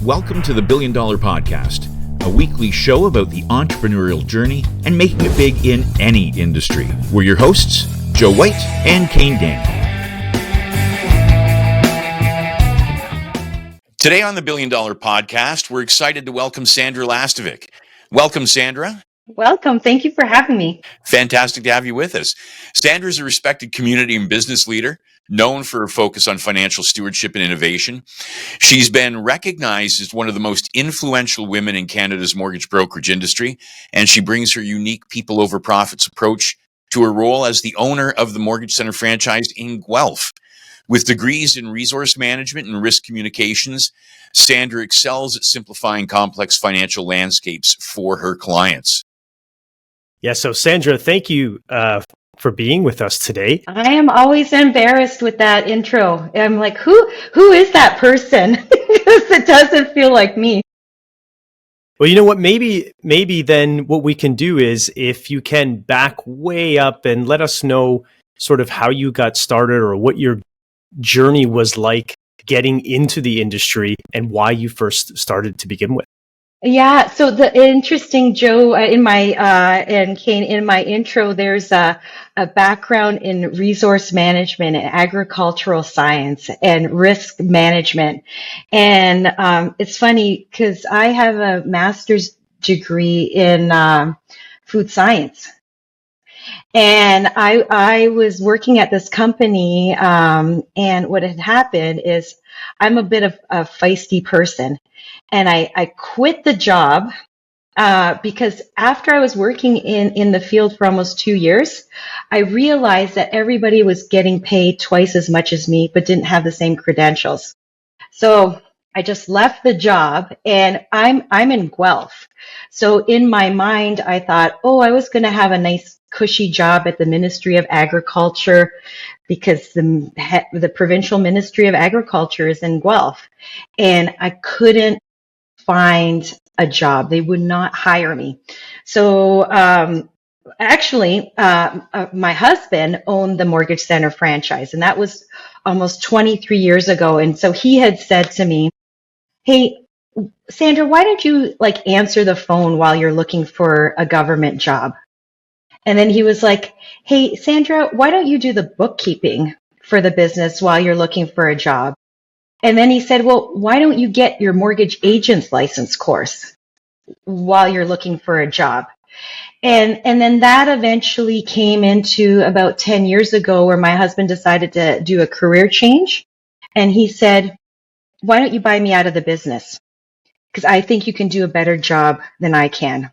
welcome to the $1 Billion Podcast, a weekly show about the entrepreneurial journey and making it big in any industry. We're your hosts, Joe White and Kane Daniel. Today on the $1 Billion Podcast, we're excited to welcome Sandra Lastovic. Welcome, Sandra. Welcome. Thank you for having me. Fantastic to have you with us. Sandra is a respected community and business leader, known for her focus on financial stewardship and innovation. She's been recognized as one of the most influential women in Canada's mortgage brokerage industry, and she brings her unique people over profits approach to her role as the owner of the Mortgage Center franchise in Guelph. With degrees in resource management and risk communications, Sandra excels at simplifying complex financial landscapes for her clients. Yeah, so Sandra, thank you for being with us today. I am always embarrassed with that intro. I'm like, who is that person? Because it doesn't feel like me. Well, you know what? Maybe then what we can do is if you can back way up and let us know sort of how you got started or what your journey was like getting into the industry and why you first started to begin with. Yeah, so the interesting, Joe, in my and Kane, in my intro, there's a background in resource management and agricultural science and risk management. And it's funny because I have a master's degree in food science. And I was working at this company, and what had happened is I'm a bit of a feisty person. And I quit the job because after I was working in the field for almost 2 years, I realized that everybody was getting paid twice as much as me, but didn't have the same credentials. So I just left the job, and I'm in Guelph. So in my mind, I thought, I was going to have a nice cushy job at the Ministry of Agriculture because the provincial Ministry of Agriculture is in Guelph, and I couldn't find a job. They would not hire me. So actually, my husband owned the Mortgage Center franchise, and that was almost 23 years ago. And so he had said to me, "Hey, Sandra, why don't you answer the phone while you're looking for a government job?" And then he was like, "Hey, Sandra, why don't you do the bookkeeping for the business while you're looking for a job?" And then he said, "Well, why don't you get your mortgage agent's license course while you're looking for a job?" And then that eventually came into about 10 years ago where my husband decided to do a career change. And he said, "Why don't you buy me out of the business? Because I think you can do a better job than I can."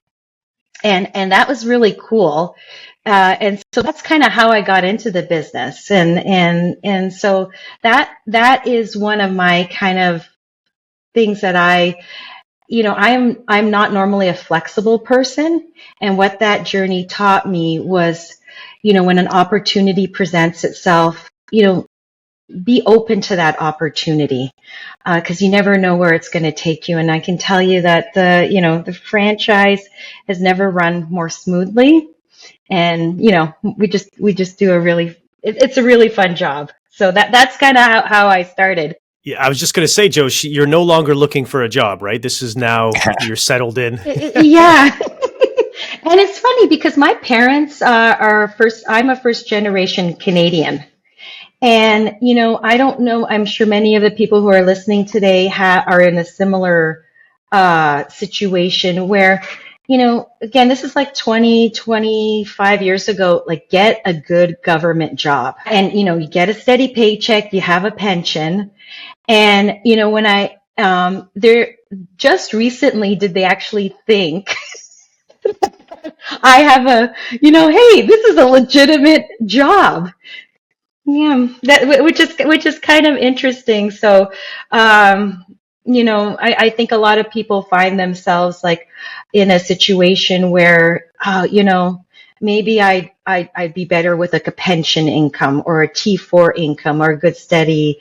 And that was really cool. And so that's kind of how I got into the business. And so that is one of my kind of things that I'm not normally a flexible person. And what that journey taught me was, when an opportunity presents itself, be open to that opportunity, because you never know where it's going to take you. And I can tell you that the franchise has never run more smoothly. And we just do it's a really fun job. So that's kind of how I started. Yeah, I was just going to say, Joe, you're no longer looking for a job, right? This is now you're settled in. Yeah. And it's funny because my parents I'm a first generation Canadian. And, I don't know, I'm sure many of the people who are listening today are in a similar situation where, again, this is 25 years ago, get a good government job. And, you get a steady paycheck, you have a pension. And, when there just recently did they actually think I have hey, this is a legitimate job. Yeah, which is kind of interesting. So, I think a lot of people find themselves in a situation where, maybe I'd be better with a pension income or a T4 income or a good steady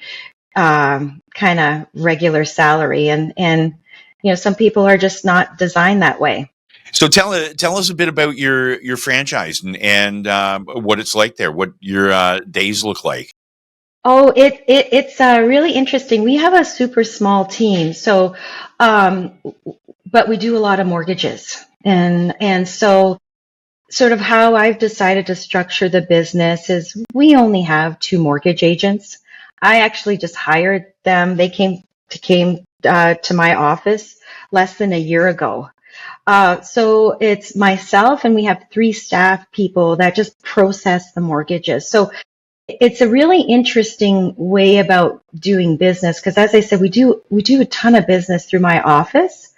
kind of regular salary, and some people are just not designed that way. So tell us a bit about your franchise and what it's like there, what your days look like. Oh, it's really interesting. We have a super small team, so but we do a lot of mortgages, and so sort of how I've decided to structure the business is we only have two mortgage agents. I actually just hired them. They came to my office less than a year ago. So it's myself, and we have three staff people that just process the mortgages. So it's a really interesting way about doing business because, as I said, we do a ton of business through my office.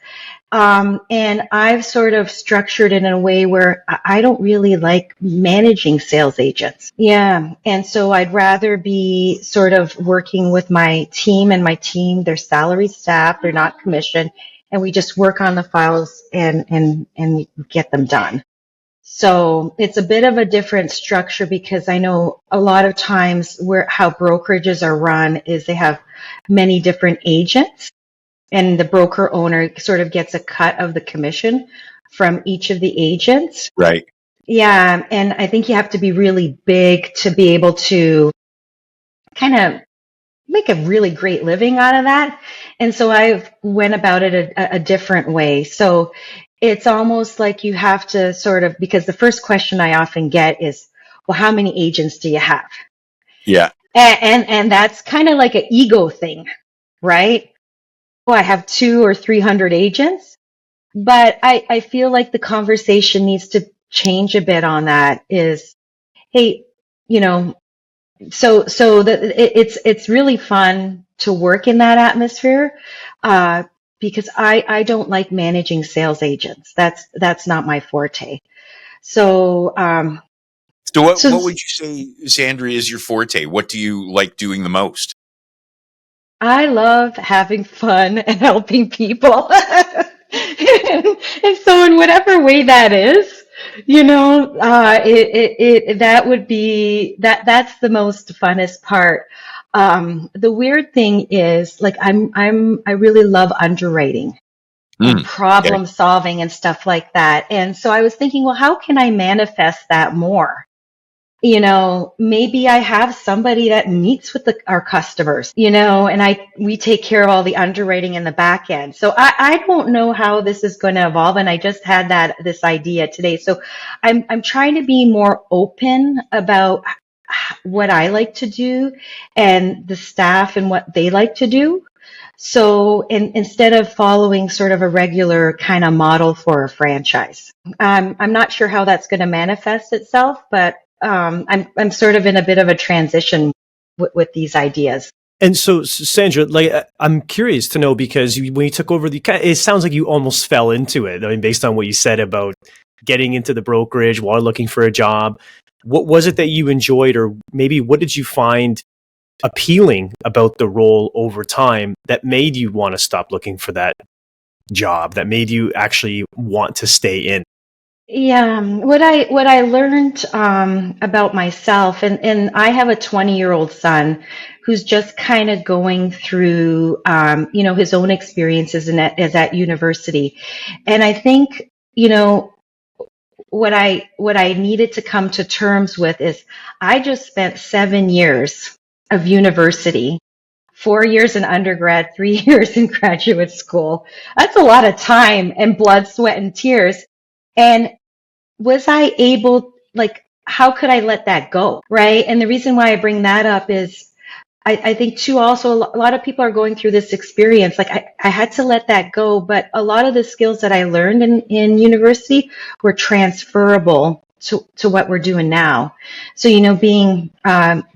And I've sort of structured it in a way where I don't really like managing sales agents. Yeah. And so I'd rather be sort of working with my team, and my team, they're salary staff, they're not commission, and we just work on the files and we get them done. So it's a bit of a different structure because I know a lot of times where how brokerages are run is they have many different agents, and the broker owner sort of gets a cut of the commission from each of the agents. Right. Yeah, and I think you have to be really big to be able to kind of make a really great living out of that. And so I went about it a different way. So it's almost like you have to sort of, because the first question I often get is, well, how many agents do you have? Yeah. And that's kind of like an ego thing, right? Oh, I have 200 or 300 agents. But I feel like the conversation needs to change a bit on that is, hey, you know, it's really fun to work in that atmosphere, because I don't like managing sales agents. That's not my forte. So, So so what would you say, Sandra, is your forte? What do you like doing the most? I love having fun and helping people. And so in whatever way that is, that would be that's the most funnest part. The weird thing is like I really love underwriting and Mm, okay. problem solving and stuff like that. And so I was thinking, well, how can I manifest that more? Maybe I have somebody that meets with our customers, and we take care of all the underwriting in the back end. So I don't know how this is going to evolve. And I just had this idea today. So I'm trying to be more open about what I like to do and the staff and what they like to do. So instead of following sort of a regular kind of model for a franchise, I'm not sure how that's going to manifest itself, but I'm sort of in a bit of a transition with these ideas. And so, Sandra, like, I'm curious to know because when you took over it sounds like you almost fell into it. I mean, based on what you said about getting into the brokerage while looking for a job, what was it that you enjoyed, or maybe what did you find appealing about the role over time that made you want to stop looking for that job, that made you actually want to stay in? Yeah, what I learned about myself, and I have a 20-year-old son who's just kind of going through his own experiences as at university, and I think what I needed to come to terms with is I just spent 7 years of university, 4 years in undergrad, 3 years in graduate school. That's a lot of time and blood, sweat, and tears. And was I able, like, how could I let that go? Right. And the reason why I bring that up is I think too, also, a lot of people are going through this experience. Like I had to let that go, but a lot of the skills that I learned in university were transferable to what we're doing now. So, being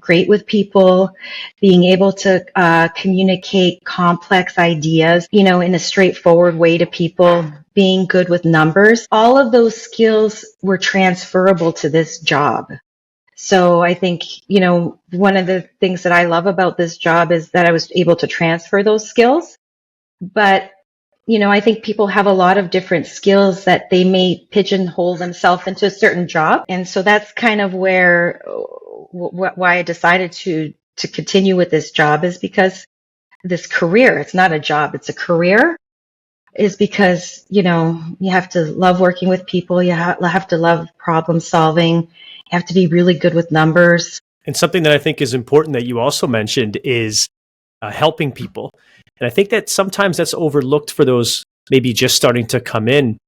great with people, being able to communicate complex ideas, in a straightforward way to people, being good with numbers, all of those skills were transferable to this job. So I think, one of the things that I love about this job is that I was able to transfer those skills. But, I think people have a lot of different skills that they may pigeonhole themselves into a certain job. And so that's kind of where, why I decided to continue with this job is because this career, it's not a job, it's a career, is because, you have to love working with people. You have to love problem solving. You have to be really good with numbers. And something that I think is important that you also mentioned is helping people. And I think that sometimes that's overlooked for those maybe just starting to come in.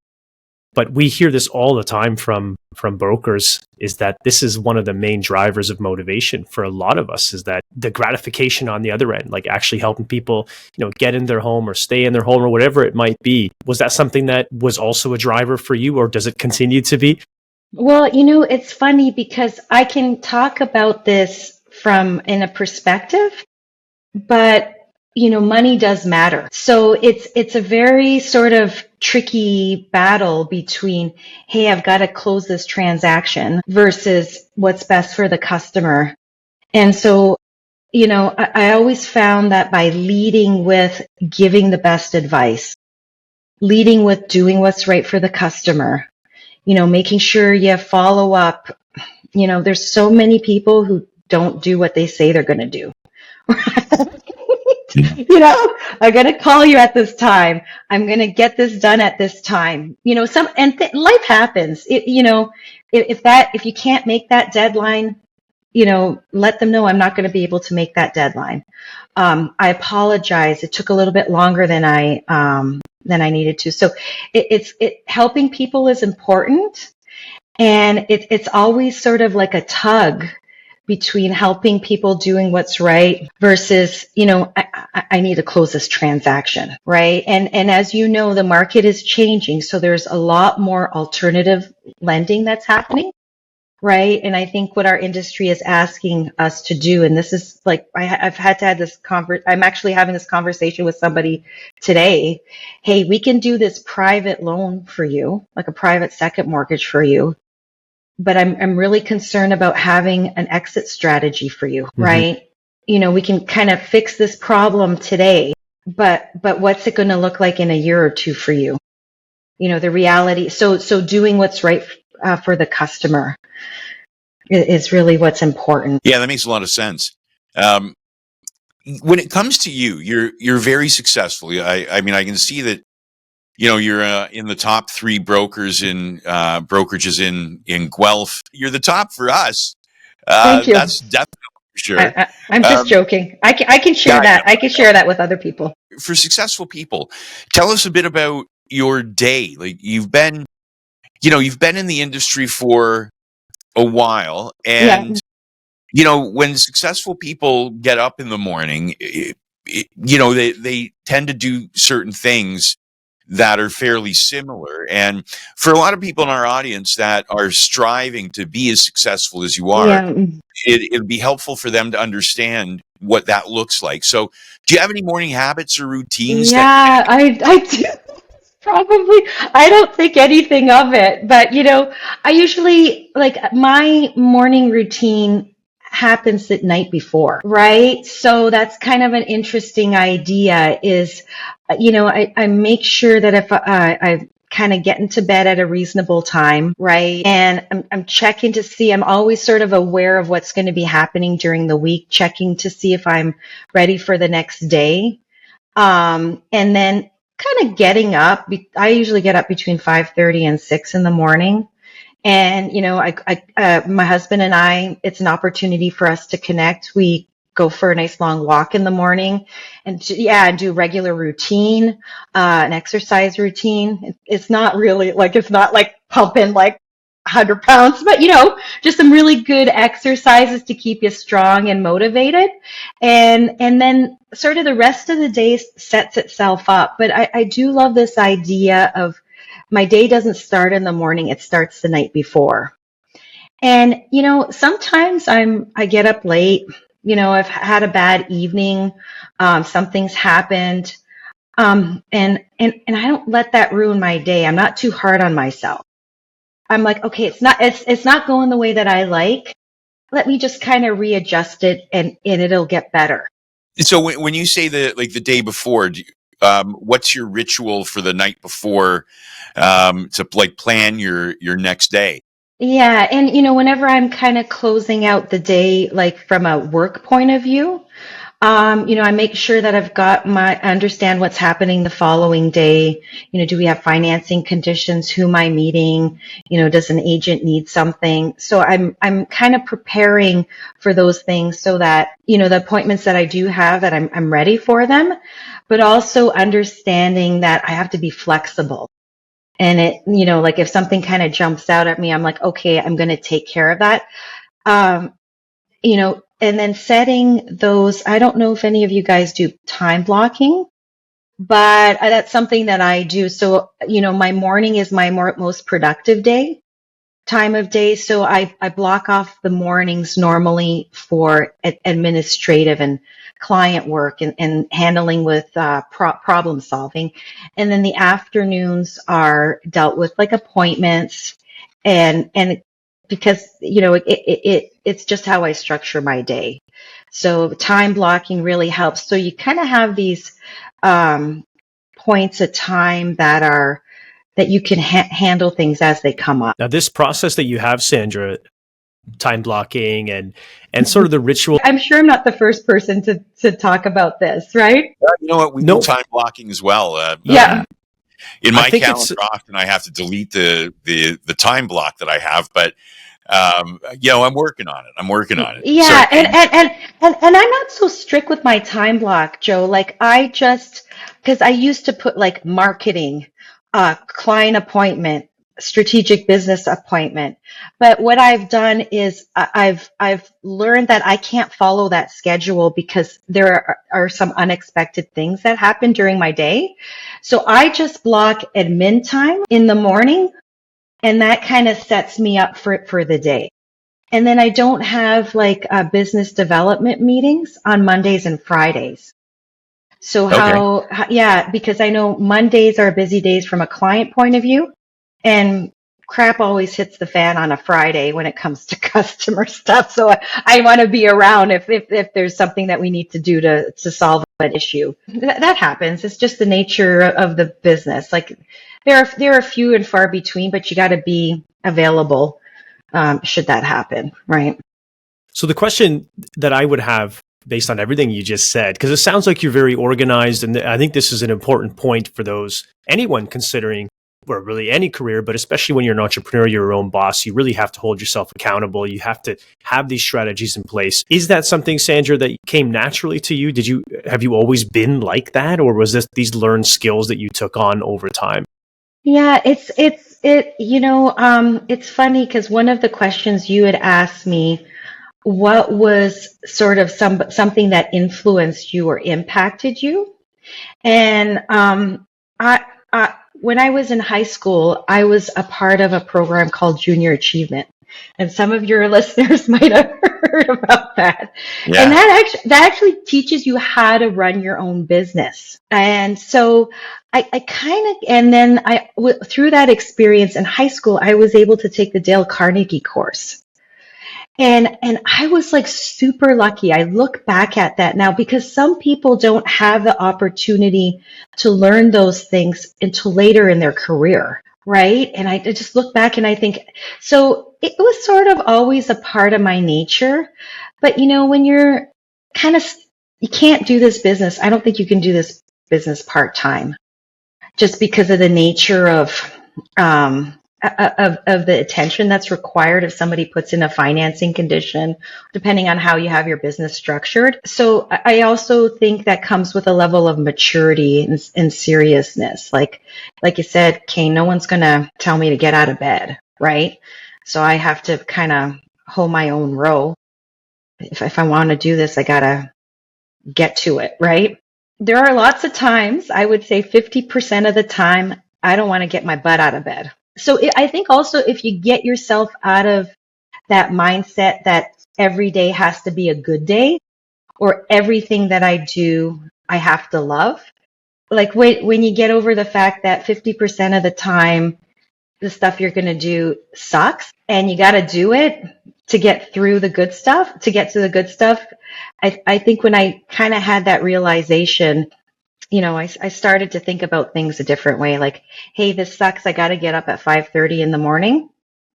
But we hear this all the time from brokers, is that this is one of the main drivers of motivation for a lot of us, is that the gratification on the other end, like actually helping people, get in their home or stay in their home or whatever it might be. Was that something that was also a driver for you, or does it continue to be? Well, it's funny because I can talk about this from in a perspective, but money does matter. So it's a very sort of tricky battle between, hey, I've got to close this transaction versus what's best for the customer. And so, I always found that by leading with giving the best advice, leading with doing what's right for the customer, making sure you follow up. There's so many people who don't do what they say they're going to do. I'm going to call you at this time. I'm going to get this done at this time. Life happens. If you can't make that deadline, let them know I'm not going to be able to make that deadline. I apologize. It took a little bit longer than I needed to. So it's helping people is important. And it's always sort of like a tug between helping people doing what's right versus, I need to close this transaction, right? And as you know, the market is changing. So there's a lot more alternative lending that's happening, right? And I think what our industry is asking us to do, and this is like, I've had to have this I'm actually having this conversation with somebody today. Hey, we can do this private loan for you, like a private second mortgage for you. But I'm really concerned about having an exit strategy for you, right? We can kind of fix this problem today, but what's it going to look like in a year or two for you? The reality. So doing what's right for the customer is really what's important. Yeah, that makes a lot of sense. When it comes to you, you're very successful. I mean, I can see that. You're in the top 3 brokers in brokerages in Guelph. You're the top for us. Thank you. That's definitely for sure. I'm just joking. I can share that. I can share that with other people. For successful people, tell us a bit about your day. Like you've been in the industry for a while, and when successful people get up in the morning, they tend to do certain things that are fairly similar. And for a lot of people in our audience that are striving to be as successful as you are, it'd be helpful for them to understand what that looks like. So do you have any morning habits or routines? Yeah, I do. Probably. I don't think anything of it, but I usually like my morning routine happens the night before, right? So that's kind of an interesting idea is, I make sure that if I kind of get into bed at a reasonable time, right? And I'm checking to see, I'm always sort of aware of what's going to be happening during the week, checking to see if I'm ready for the next day. And then kind of getting up. I usually get up between 5:30 and 6 in the morning. And, my husband and I, it's an opportunity for us to connect. We go for a nice long walk in the morning and do regular routine, an exercise routine. It's not like pumping like 100 pounds, but just some really good exercises to keep you strong and motivated. And then sort of the rest of the day sets itself up. But I do love this idea of my day doesn't start in the morning, it starts the night before. And, sometimes I get up late, I've had a bad evening, something's happened. And I don't let that ruin my day. I'm not too hard on myself. I'm like, okay, it's not going the way that I like. Let me just kind of readjust it and it'll get better. So when you say the day before, what's your ritual for the night before to like plan your next day? Yeah. And, whenever I'm kind of closing out the day, like from a work point of view, I make sure that understand what's happening the following day. Do we have financing conditions? Who am I meeting? Does an agent need something? So I'm kind of preparing for those things so that, the appointments that I do have, that I'm ready for them, but also understanding that I have to be flexible. And like if something kind of jumps out at me, I'm like, okay, I'm going to take care of that. Um, and then setting those, I don't know if any of you guys do time blocking, but that's something that I do. So, my morning is my most productive time of day. So I block off the mornings normally for administrative and client work and handling with problem solving. And then the afternoons are dealt with like appointments and because, it's just how I structure my day. So time blocking really helps. So you kind of have these points of time that you can handle things as they come up. Now, this process that you have, Sandra, time blocking and sort of the ritual. I'm sure I'm not the first person to talk about this, right? You know what? We do time blocking as well. Yeah. In my calendar, often I have to delete the time block that I have, but I'm working on it. Yeah, and I'm not so strict with my time block, Joe. Like because I used to put like marketing, client appointment, strategic business appointment. But what I've done is I've learned that I can't follow that schedule because there are some unexpected things that happen during my day. So I just block admin time in the morning, and that kind of sets me up for the day. And then I don't have like business development meetings on Mondays and Fridays. So because I know Mondays are busy days from a client point of view, and crap always hits the fan on a Friday when it comes to customer stuff. So I want to be around if there's something that we need to do to solve an issue. That happens. It's just the nature of the business. Like there are few and far between, but you got to be available should that happen, right? So the question that I would have based on everything you just said, because it sounds like you're very organized, and I think this is an important point for anyone considering, or really any career, but especially when you're an entrepreneur, you're your own boss, you really have to hold yourself accountable. You have to have these strategies in place. Is that something, Sandra, that came naturally to you? Have you always been like that, or was this these learned skills that you took on over time? Yeah, it's funny because one of the questions you had asked me, what was sort of something that influenced you or impacted you? And when I was in high school, I was a part of a program called Junior Achievement. And some of your listeners might have heard about that. Yeah. And that actually teaches you how to run your own business. And so through that experience in high school, I was able to take the Dale Carnegie course. And I was like super lucky. I look back at that now because some people don't have the opportunity to learn those things until later in their career, right? And I just look back and I think, so it was sort of always a part of my nature. But when you're you can't do this business. I don't think you can do this business part-time just because of the nature of the attention that's required if somebody puts in a financing condition, depending on how you have your business structured. So I also think that comes with a level of maturity and seriousness. Like you said, Kane, no one's going to tell me to get out of bed, right? So I have to kind of hold my own row. If I want to do this, I got to get to it, right? There are lots of times, I would say 50% of the time, I don't want to get my butt out of bed. So I think also if you get yourself out of that mindset that every day has to be a good day or everything that I do, I have to love. Like when you get over the fact that 50% of the time, the stuff you're going to do sucks and you got to do it to get through the good stuff, to get to the good stuff. I think when I kind of had that realization, I started to think about things a different way. Like, hey, this sucks. I got to get up at 5:30 in the morning.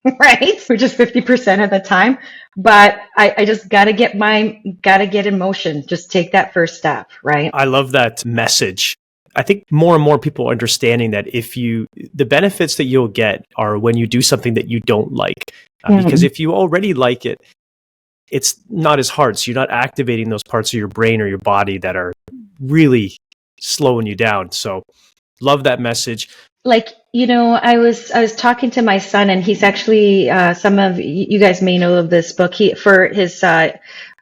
right? Which is 50% of the time. But I just gotta get in motion. Just take that first step, right? I love that message. I think more and more people are understanding that the benefits that you'll get are when you do something that you don't like. Because if you already like it, it's not as hard. So you're not activating those parts of your brain or your body that are really slowing you down. So love that message. Like, I was talking to my son, and he's actually, some of you guys may know of this book. For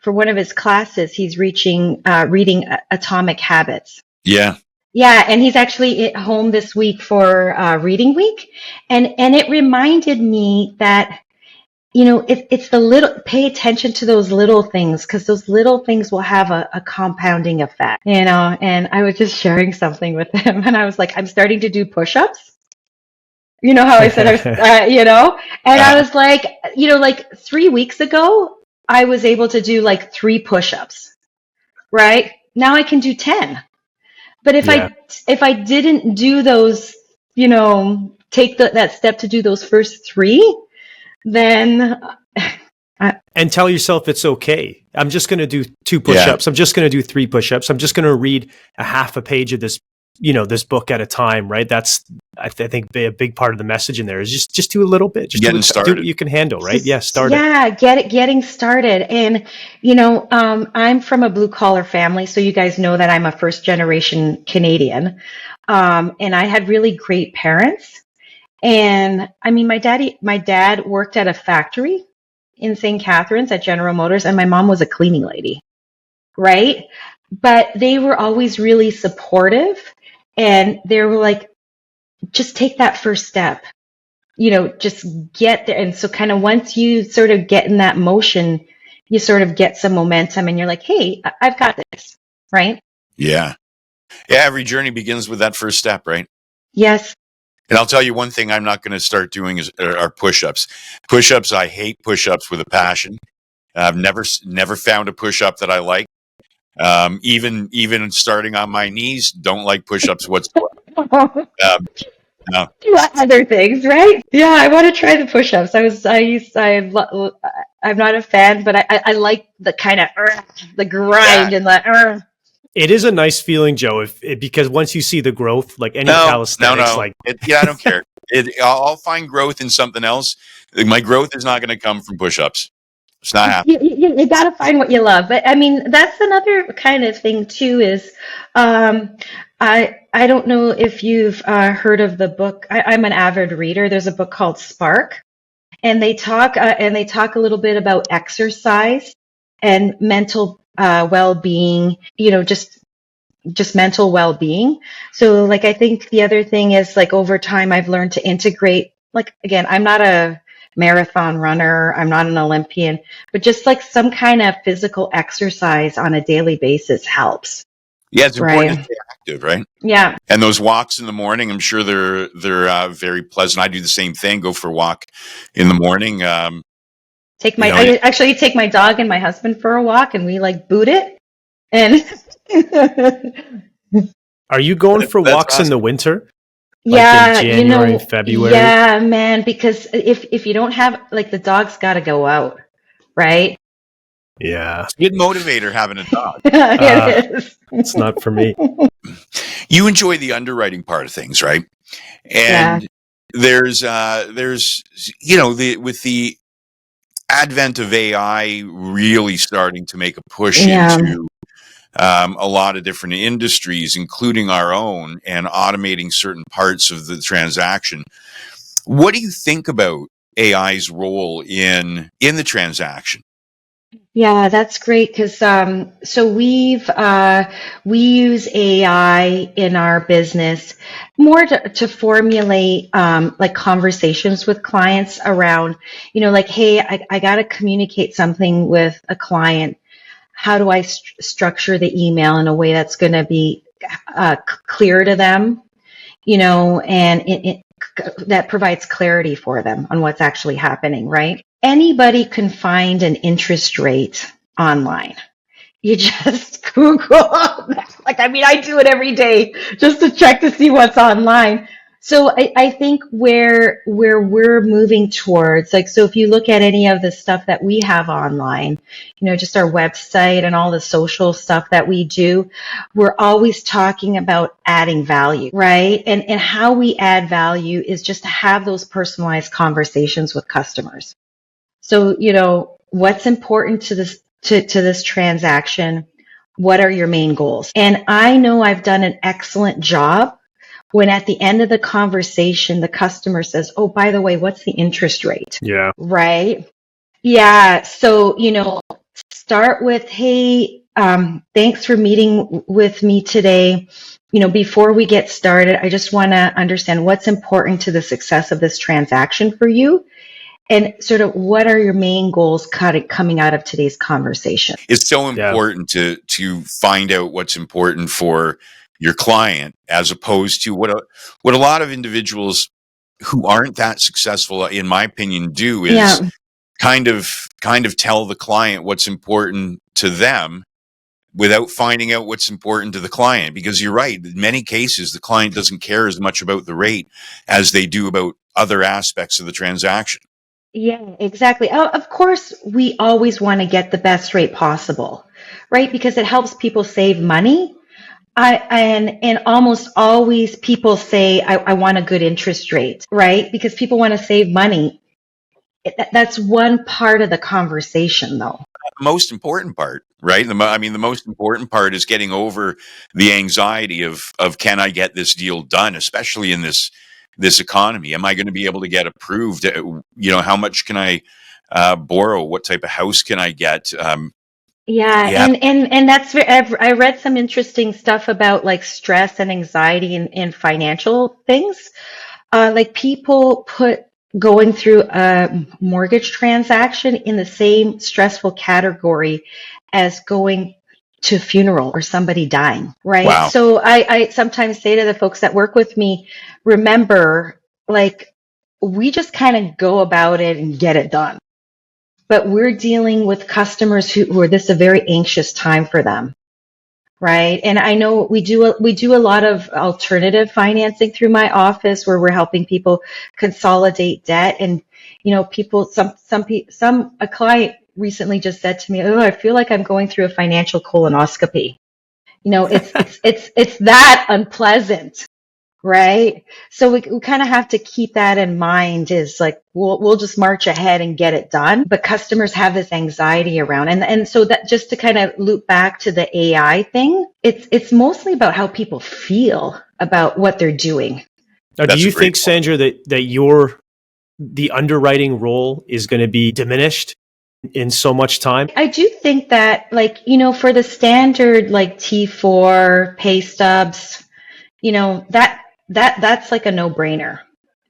one of his classes, he's reading Atomic Habits. Yeah. Yeah, and he's actually at home this week for reading week, and it reminded me that it's pay attention to those little things, because those little things will have a compounding effect, and I was just sharing something with him, and I was like, I'm starting to do push-ups. You know how I said, and I was like, like 3 weeks ago, I was able to do like 3 push-ups, right? Now I can do 10. But if I didn't do those, take that step to do those first 3, then and tell yourself it's okay. I'm just going to do 2 push-ups. I'm just going to do 3 push-ups. I'm just going to read a half a page of this, this book at a time, right? That's, I think, a big part of the message in there is just do a little bit. Just do what you can handle, right? Start it. Yeah, getting started. And, I'm from a blue collar family, so you guys know that I'm a first generation Canadian. And I had really great parents. And I mean, my dad worked at a factory in St. Catharines at General Motors, and my mom was a cleaning lady, right? But they were always really supportive, and they were like, just take that first step, just get there. And so kind of once you sort of get in that motion, you sort of get some momentum, and you're like, hey, I've got this, right? Yeah. Yeah, every journey begins with that first step, right? Yes. And I'll tell you one thing I'm not going to start doing are push-ups. Push-ups, I hate push-ups with a passion. I've never found a push-up that I like. Even starting on my knees, don't like push-ups whatsoever. No. Do other things, right? Yeah, I want to try the push-ups. I'm not a fan, but I like the kind of the grind and the. It is a nice feeling, Joe, because once you see the growth, like any calisthenics, I don't care. I'll find growth in something else. My growth is not going to come from push-ups. It's not happening. You got to find what you love. But I mean, that's another kind of thing too. Is I don't know if you've heard of the book. I'm an avid reader. There's a book called Spark, and they talk a little bit about exercise and mental well-being. Just mental well-being. So like, I think the other thing is, like, over time I've learned to integrate, like, again, I'm not a marathon runner, I'm not an Olympian, but just like some kind of physical exercise on a daily basis helps. Yeah, it's important to stay active, right? Yeah. And those walks in the morning, I'm sure they're very pleasant. I do the same thing, go for a walk in the morning. I actually take my dog and my husband for a walk, and we like boot it. And are you going for walks awesome in the winter? Like in January, February? Yeah, man, because if you don't have, like, the dog's got to go out, right? Yeah. It's a good motivator having a dog. It is. It's not for me. You enjoy the underwriting part of things, right? And there's with the advent of AI really starting to make a push into a lot of different industries, including our own, and automating certain parts of the transaction. What do you think about AI's role in the transaction? Yeah, that's great, because so we use AI in our business more to formulate like conversations with clients around, like, hey, I got to communicate something with a client. How do I structure the email in a way that's going to be clear to them, and that provides clarity for them on what's actually happening, right? Anybody can find an interest rate online. You just Google. Like, I mean, I do it every day just to check to see what's online. So I think where we're moving towards, like, so if you look at any of the stuff that we have online, just our website and all the social stuff that we do, we're always talking about adding value, right? And how we add value is just to have those personalized conversations with customers. So, what's important to this transaction? What are your main goals? And I know I've done an excellent job when at the end of the conversation, the customer says, oh, by the way, what's the interest rate? Yeah. Right? Yeah. So, start with, hey, thanks for meeting with me today. Before we get started, I just want to understand what's important to the success of this transaction for you. And sort of what are your main goals coming out of today's conversation? It's so Yeah. important to find out what's important for your client, as opposed to what a lot of individuals who aren't that successful, in my opinion, do is Yeah. kind of tell the client what's important to them without finding out what's important to the client. Because you're right, in many cases, the client doesn't care as much about the rate as they do about other aspects of the transaction. Yeah, exactly. Of course, we always want to get the best rate possible, right? Because it helps people save money. And almost always people say, I want a good interest rate, right? Because people want to save money. That's one part of the conversation, though. Most important part, right? The most important part is getting over the anxiety of can I get this deal done, especially in this economy? Am I going to be able to get approved? How much can I borrow? What type of house can I get? Yeah, Yeah, and that's I read some interesting stuff about like stress and anxiety in financial things. Like people put going through a mortgage transaction in the same stressful category as going to a funeral or somebody dying, right? wow. So I sometimes say to the folks that work with me, remember, like, we just kind of go about it and get it done. But we're dealing with customers who are this is a very anxious time for them. Right. And I know we do a lot of alternative financing through my office where we're helping people consolidate debt. And, people, a client recently just said to me, oh, I feel like I'm going through a financial colonoscopy. It's that unpleasant. Right. So we kind of have to keep that in mind is like, we'll just march ahead and get it done. But customers have this anxiety around. And so that just to kind of loop back to the AI thing, it's mostly about how people feel about what they're doing. Now, do That's a you great think, point. Sandra, that the underwriting role is going to be diminished in so much time? I do think that, like, for the standard like T4 pay stubs, that's like a no-brainer,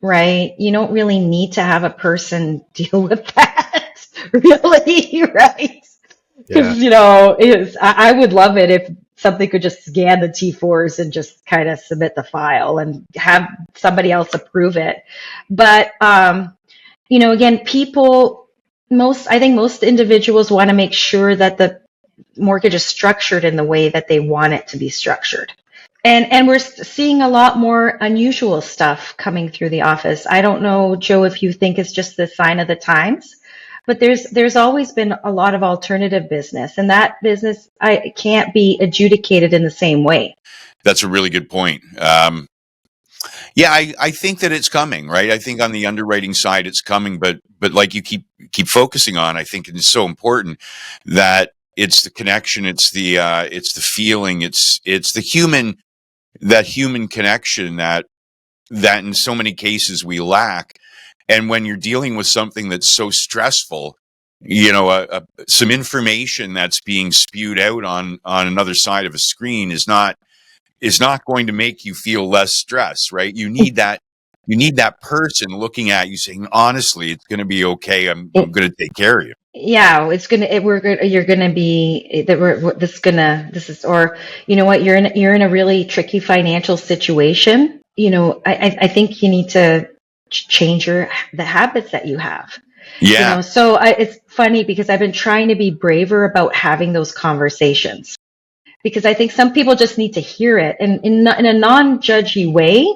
right? You don't really need to have a person deal with that, really, right? Yeah. Because I would love it if something could just scan the T4s and just kind of submit the file and have somebody else approve it. But again, I think most individuals want to make sure that the mortgage is structured in the way that they want it to be structured. And we're seeing a lot more unusual stuff coming through the office. I don't know, Joe, if you think it's just the sign of the times, but there's always been a lot of alternative business, and that business I can't be adjudicated in the same way. That's a really good point. Yeah, I think that it's coming, right? I think on the underwriting side, it's coming, but like you keep focusing on, I think it's so important that it's the connection, it's the feeling, it's the human connection that in so many cases we lack. And when you're dealing with something that's so stressful, some information that's being spewed out on another side of a screen is not going to make you feel less stress, right? You need that person looking at you saying, honestly, it's going to be okay. I'm going to take care of you. Yeah, it's gonna. You're gonna be that. This is, or you know what? You're in a really tricky financial situation. I think you need to change the habits that you have. Yeah. So it's funny because I've been trying to be braver about having those conversations because I think some people just need to hear it and in a non-judgy way.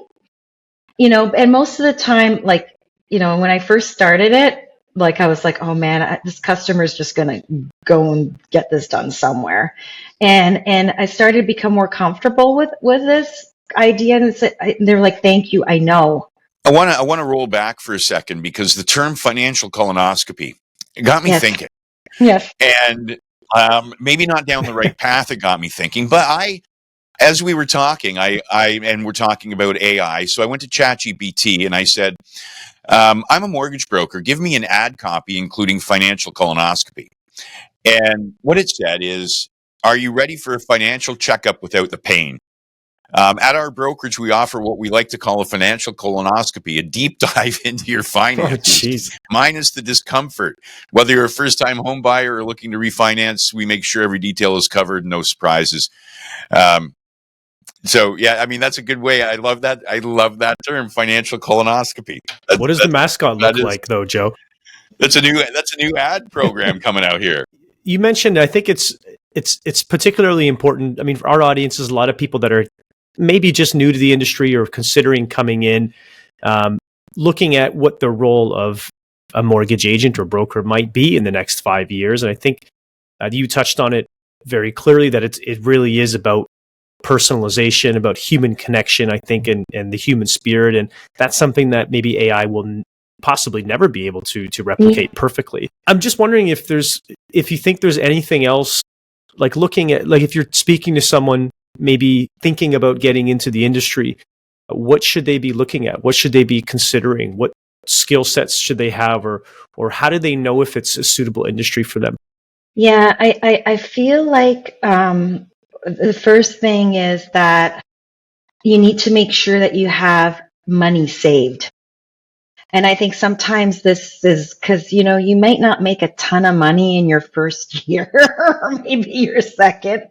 And most of the time, like, when I first started it, like I was like, oh man, this customer's just gonna go and get this done somewhere, and I started to become more comfortable with this idea, and they're like, thank you, I know. I want to roll back for a second because the term financial colonoscopy got me Yes, thinking, yes. and maybe not down the right path. It got me thinking, but as we were talking, and we're talking about AI, so I went to ChatGPT and I said, I'm a mortgage broker. Give me an ad copy including financial colonoscopy. And what it said is, are you ready for a financial checkup without the pain? At our brokerage, we offer what we like to call a financial colonoscopy, a deep dive into your Oh, finances, jeez. minus the discomfort. Whether you're a first-time home buyer or looking to refinance, we make sure every detail is covered, no surprises. Um, so, yeah, I mean, that's a good way. I love that. I love that term, financial colonoscopy. What does the mascot look like, though, Joe? That's a new ad program coming out here. You mentioned, I think it's particularly important. I mean, for our audience is a lot of people that are maybe just new to the industry or considering coming in, looking at what the role of a mortgage agent or broker might be in the next 5 years. And I think you touched on it very clearly that it really is about personalization, about human connection, I think, and the human spirit. And that's something that maybe AI will possibly never be able to replicate perfectly. I'm just wondering if you think there's anything else, like looking at, like if you're speaking to someone maybe thinking about getting into the industry, what should they be looking at? What should they be considering? What skill sets should they have, or how do they know if it's a suitable industry for them? Yeah, I feel like the first thing is that you need to make sure that you have money saved. And I think sometimes this is because, you might not make a ton of money in your first year or maybe your second,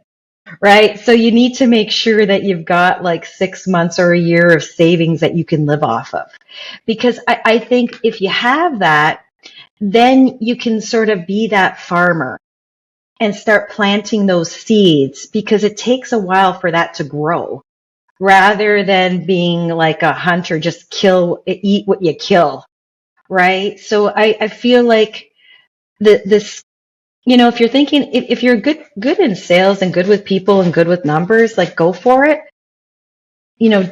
right? So you need to make sure that you've got like 6 months or a year of savings that you can live off of. Because I think if you have that, then you can sort of be that farmer and start planting those seeds, because it takes a while for that to grow, rather than being like a hunter, just eat what you kill, right? So I feel like this, if you're thinking, if you're good in sales and good with people and good with numbers, like, go for it.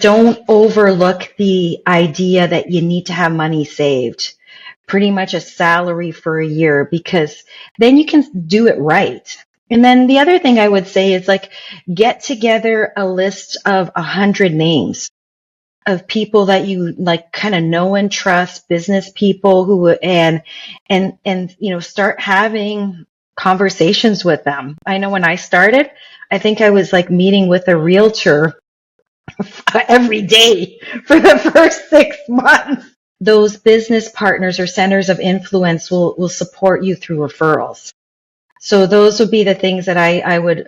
Don't overlook the idea that you need to have money saved, pretty much a salary for a year, because then you can do it right. And then the other thing I would say is, like, get together a list of 100 names of people that you like, kind of know and trust, business people and start having conversations with them. I know when I started, I think I was like meeting with a realtor every day for the first 6 months. Those business partners or centers of influence will support you through referrals. So those would be the things that I would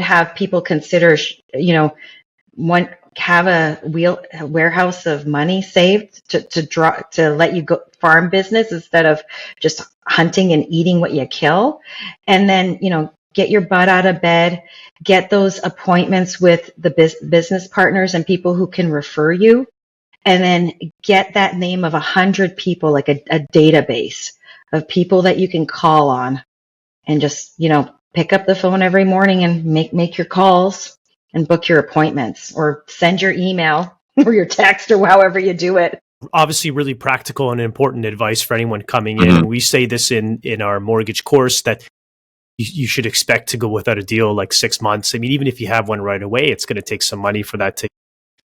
have people consider. Have a warehouse of money saved to let you go farm business instead of just hunting and eating what you kill. And then, get your butt out of bed, get those appointments with the business partners and people who can refer you, and then get that name of 100 people, like a database of people that you can call on, and just, pick up the phone every morning and make your calls and book your appointments, or send your email or your text, or however you do it. Obviously, really practical and important advice for anyone coming in. And we say this in our mortgage course, that you should expect to go without a deal like 6 months. I mean, even if you have one right away, it's going to take some money for that to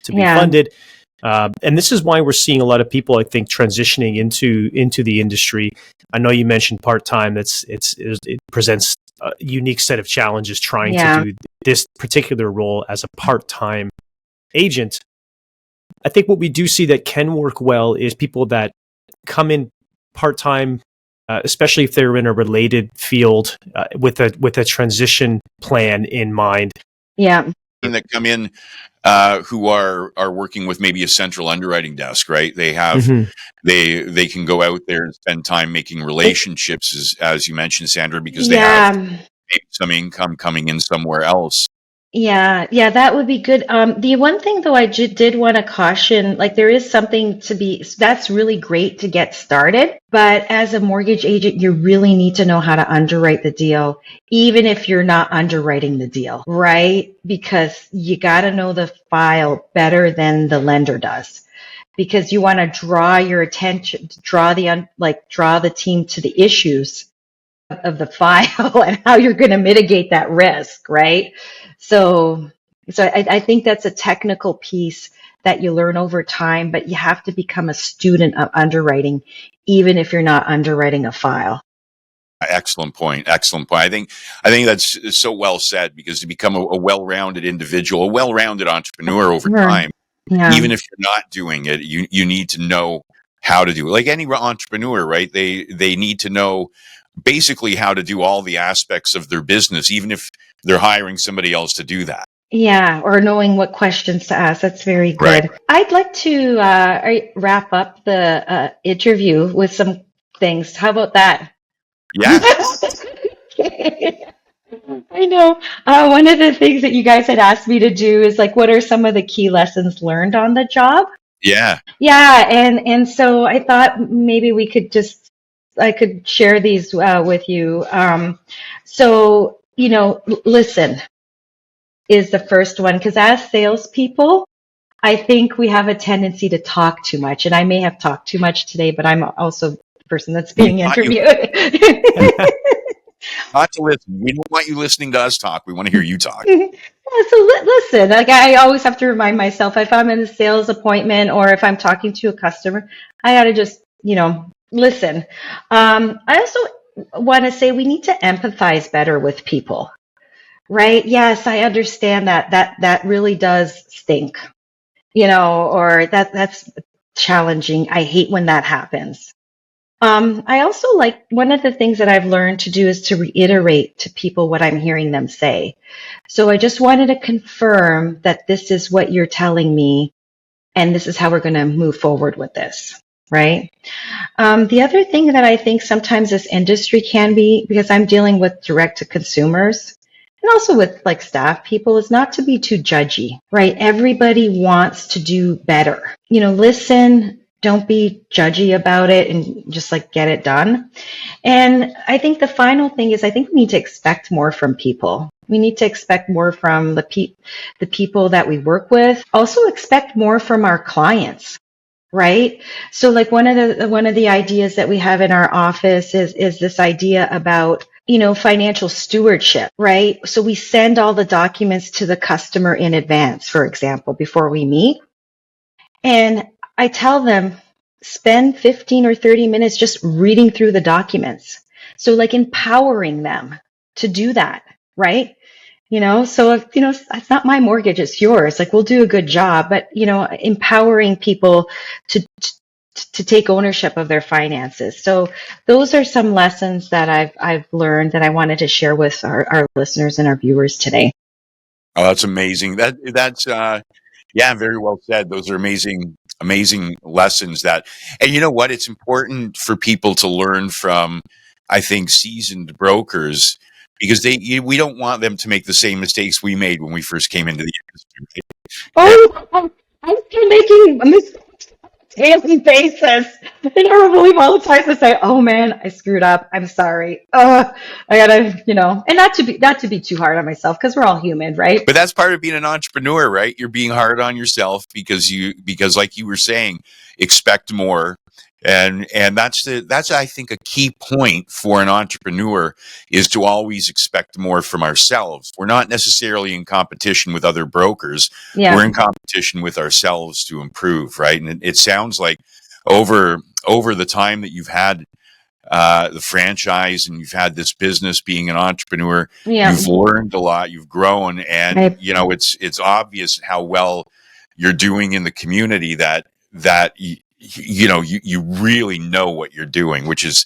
be funded. And this is why we're seeing a lot of people, I think, transitioning into the industry. I know you mentioned part-time. It presents a unique set of challenges trying to do this particular role as a part-time agent. I think what we do see that can work well is people that come in part-time, especially if they're in a related field, with a transition plan in mind. Yeah. That come in who are working with maybe a central underwriting desk, right? They have they can go out there and spend time making relationships, as you mentioned, Sandra, because they have maybe some income coming in somewhere else. Yeah, that would be good. The one thing though, did want to caution, like there is something to be, that's really great to get started, but as a mortgage agent, you really need to know how to underwrite the deal, even if you're not underwriting the deal, right? Because you got to know the file better than the lender does. Because you want to draw your attention, draw the team to the issues of the file and how you're going to mitigate that risk, right? So, so I think that's a technical piece that you learn over time, but you have to become a student of underwriting, even if you're not underwriting a file. Excellent point. Excellent point. I think that's so well said, because to become a well-rounded individual, a well-rounded entrepreneur over time, Yeah. even if you're not doing it, you need to know how to do it. Like any entrepreneur, right? They need to know basically how to do all the aspects of their business, even if they're hiring somebody else to do that. Yeah, or knowing what questions to ask. That's very Right. good. I'd like to wrap up the interview with some things. How about that? Yeah. I know. One of the things that you guys had asked me to do is like, what are some of the key lessons learned on the job? Yeah. Yeah, and so I thought maybe I could share these with you. So listen is the first one, because as salespeople, I think we have a tendency to talk too much, and I may have talked too much today, but I'm also the person that's We being want you interviewed. not to listen. We don't want you listening to us talk. We want to hear you talk. Yeah, so listen, like I always have to remind myself if I'm in a sales appointment or if I'm talking to a customer, I got to just, listen. I also want to say we need to empathize better with people, right? Yes, I understand that really does stink, or that's challenging. I hate when that happens. I also like one of the things that I've learned to do is to reiterate to people what I'm hearing them say. So I just wanted to confirm that this is what you're telling me, and this is how we're going to move forward with this, right? The other thing that I think sometimes this industry can be, because I'm dealing with direct to consumers and also with like staff people, is not to be too judgy, right? Everybody wants to do better. Listen, don't be judgy about it and just like get it done. And I think the final thing is I think we need to expect more from people. We need to expect more from the people that we work with. Also expect more from our clients, right? So like one of the ideas that we have in our office is this idea about financial stewardship, right? So we send all the documents to the customer in advance, for example, before we meet. And I tell them, spend 15 or 30 minutes just reading through the documents. So like empowering them to do that, right? So if, it's not my mortgage, it's yours. Like we'll do a good job, but empowering people to to take ownership of their finances. So those are some lessons that I've learned that I wanted to share with our listeners and our viewers today. Oh, that's amazing. That's yeah, very well said. Those are amazing lessons and you know what? It's important for people to learn from, I think, seasoned brokers, because we don't want them to make the same mistakes we made when we first came into the industry. Yeah. I'm still making mistakes on a daily basis. I never believe all the times I say, "Oh man, I screwed up. I'm sorry. I gotta, and not to be too hard on myself because we're all human, right?" But that's part of being an entrepreneur, right? You're being hard on yourself because like you were saying, expect more. And that's I think a key point for an entrepreneur is to always expect more from ourselves. We're not necessarily in competition with other brokers. We're in Yeah, competition with ourselves to improve, right? And it sounds like over the time that you've had the franchise and you've had this business, being an entrepreneur, yeah. you've learned a lot, you've grown, and I it's obvious how well you're doing in the community, that you really know what you're doing, which is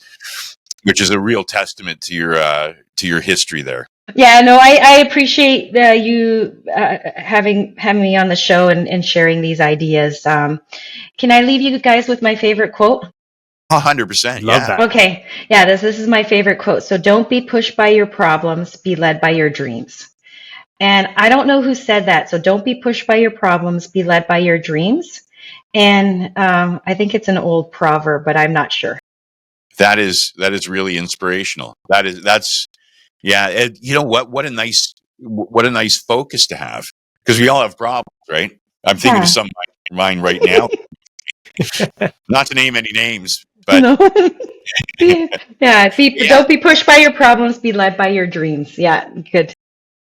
a real testament to your history there. Yeah, no, I appreciate you having me on the show and sharing these ideas. Can I leave you guys with my favorite quote? 100%. Love Yeah. that. Okay, yeah, this is my favorite quote. So don't be pushed by your problems, be led by your dreams. And I don't know who said that. So don't be pushed by your problems, be led by your dreams. And I think it's an old proverb, but I'm not sure. That is really inspirational. That's yeah. You know what? What a nice focus to have, because we all have problems, right? I'm thinking of Yeah. some in mine right now. Not to name any names, but No. Yeah. yeah, Don't be pushed by your problems, be led by your dreams. Yeah. Good.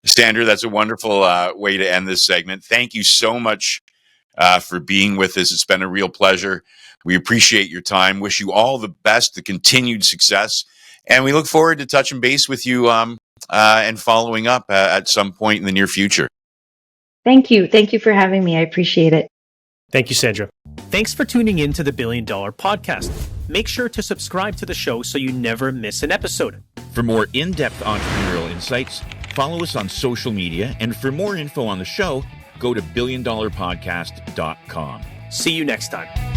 Sandra, that's a wonderful way to end this segment. Thank you so much for being with us. It's been a real pleasure. We appreciate your time. Wish you all the best, the continued success, and we look forward to touching base with you and following up at some point in the near future. Thank you. Thank you for having me. I appreciate it. Thank you, Sandra. Thanks for tuning in to the $1 Billion Podcast. Make sure to subscribe to the show so you never miss an episode. For more in-depth entrepreneurial insights, follow us on social media, and for more info on the show, go to billiondollarpodcast.com. See you next time.